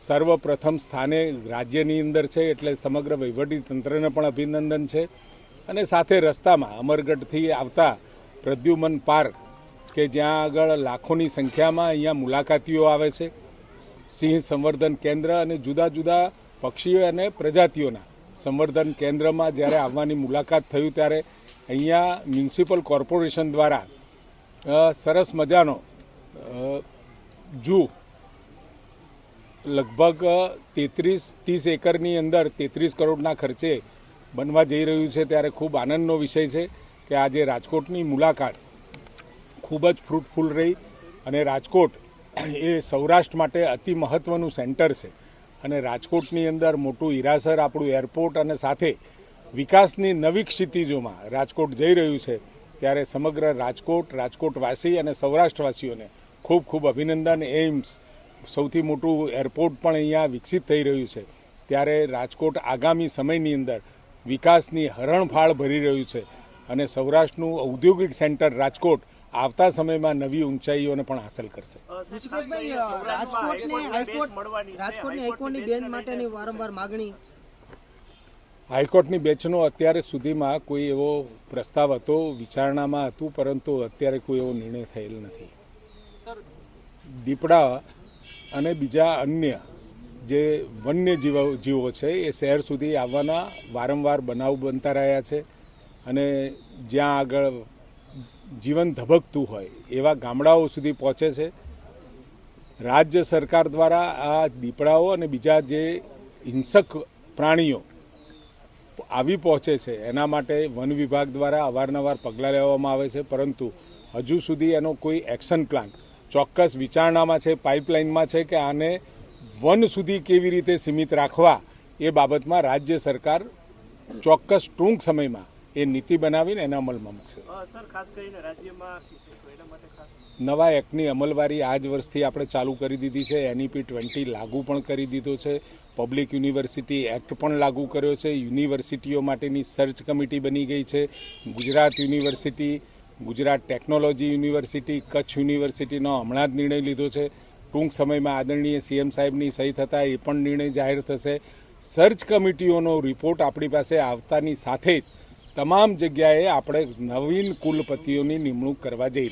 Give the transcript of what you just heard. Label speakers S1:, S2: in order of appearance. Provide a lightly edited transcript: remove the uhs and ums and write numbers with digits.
S1: સર્વપ્રથમ સ્થાને રાજ્યની અંદર છે, એટલે સમગ્ર વહીવટી તંત્રને પણ અભિનંદન છે. અને સાથે રસ્તામાં અમરગઢથી આવતા પ્રદ્યુમન પાર્ક કે જ્યાં આગળ લાખોની સંખ્યામાં અહીંયા મુલાકાતીઓ આવે છે, સિંહ સંવર્ધન કેન્દ્ર અને જુદા જુદા પક્ષીઓ અને પ્રજાતિઓના સંવર્ધન કેન્દ્રમાં જ્યારે આવવાની મુલાકાત થયું ત્યારે અહીંયા મ્યુનિસિપલ કોર્પોરેશન દ્વારા સરસ મજાનો જૂ લગભગ 30 એકરની અંદર 33 કરોડના ખર્ચે બનવા જઈ રહ્યું છે. ત્યારે ખૂબ આનંદનો વિષય છે કે આજે રાજકોટની મુલાકાત ખૂબ જ ફ્રૂટફુલ રહી અને રાજકોટ એ સૌરાષ્ટ્ર માટે અતિ મહત્ત્વનું સેન્ટર છે અને રાજકોટની અંદર મોટું હીરાસર આપણું એરપોર્ટ અને સાથે વિકાસની નવી ક્ષિતિજોમાં રાજકોટ જઈ રહ્યું છે. ત્યારે સમગ્ર રાજકોટવાસી અને સૌરાષ્ટ્રવાસીઓને ખૂબ ખૂબ અભિનંદન. એમ્સ સૌથી મોટું એરપોર્ટ પણ અહીંયા વિકસિત થઈ રહ્યું છે. ત્યારે રાજકોટ આગામી સમયની અંદર વિકાસની હરણફાળ ભરી રહ્યું છે અને સૌરાષ્ટ્રનું ઔદ્યોગિક સેન્ટર રાજકોટ આવતા સમયમાં નવી ઊંચાઈઓને પણ હાંસલ કરશે. હાઈકોર્ટની બેન્ચનો અત્યારે સુધીમાં કોઈ એવો પ્રસ્તાવ હતો, વિચારણામાં હતું, પરંતુ અત્યારે કોઈ એવો નિર્ણય થયેલ નથી. દીપડા અને બીજા અન્ય જે વન્ય જીવો છે એ શહેર સુધી આવવાના વારંવાર બનાવ બનતા રહ્યા છે અને જ્યાં આગળ જીવન ધબકતું હોય એવા ગામડાઓ સુધી પહોંચે છે. રાજ્ય સરકાર દ્વારા આ દીપડાઓ અને બીજા જે હિંસક પ્રાણીઓ આવી પહોંચે છે એના માટે વન વિભાગ દ્વારા અવારનવાર પગલાં લેવામાં આવે છે, પરંતુ હજુ સુધી એનો કોઈ એક્શન પ્લાન ચોક્કસ વિચારણામાં છે, પાઇપલાઇનમાં છે કે આને વન સુધી કેવી રીતે સીમિત રાખવા એ બાબતમાં રાજ્ય સરકાર ચોક્કસ ટૂંક સમયમાં એ નીતિ બનાવીને એના અમલમાં મૂકશે. નવા એક્ટની અમલવારી આ જ વર્ષથી આપણે ચાલુ કરી દીધી છે. NEP 20 લાગુ પણ કરી દીધો છે. પબ્લિક યુનિવર્સિટી એક્ટ પણ લાગુ કર્યો છે. યુનિવર્સિટીઓ માટેની સર્ચ કમિટી બની ગઈ છે. Gujarat university, Gujarat technology university, Kutch યુનિવર્સિટીનો હમણાં જ નિર્ણય લીધો છે. ટૂંક સમયમાં આદરણીય CM સાહેબની સહી થતાં એ પણ નિર્ણય જાહેર થશે. સર્ચ કમિટીઓનો રિપોર્ટ આપણી પાસે આવતાની સાથે જ તમામ જગ્યાએ આપણે નવીન કુલપતિઓની નિમણૂક કરવા જઈ